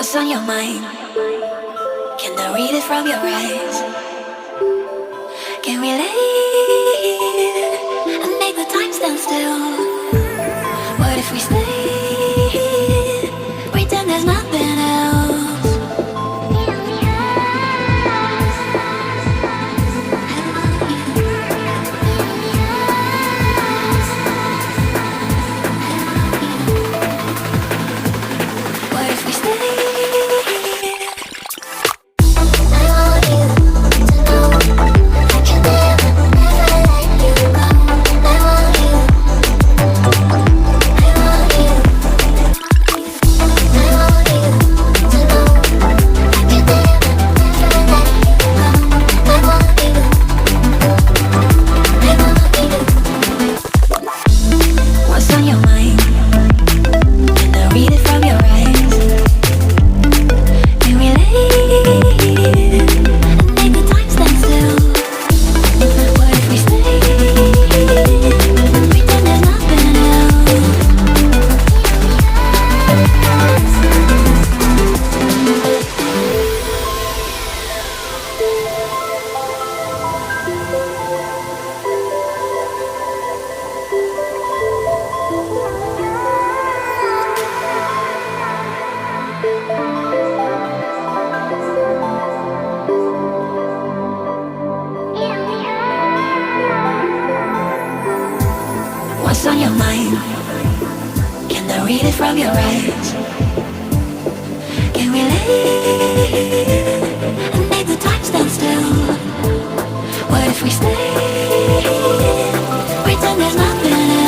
What's on your mind? Can I read it from your eyes? Can we leave and make the time stand still? What if we stay, pretend there's nothing else? What if we stay? What's on your mind? Can I read it from your eyes? Can we leave and make the time stand still? What if we stay, pretend there's nothing else? What's on your mind? Can I read it from your eyes? Can we leave and make the time stand still? What if we stay, pretend there's nothing else?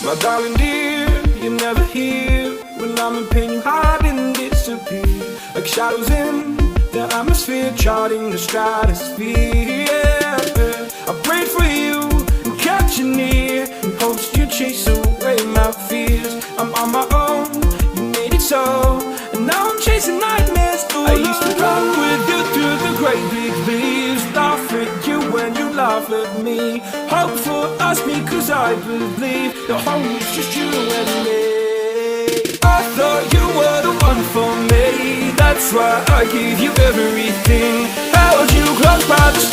My darling dear, you're never here. When I'm in pain, you hide and disappear, like shadows in the atmosphere, charting the stratosphere. Yeah. I prayed for you and kept you near, in hopes you chase away my fears. I'm on my own, you made it so, and now I'm chasing nightmares. I used to run with you through the great big leaves, laugh at you when you laugh at me, hope for us because I believe the home is just you and me. I thought you were the one for me, that's why I gave you everything. Held you close by the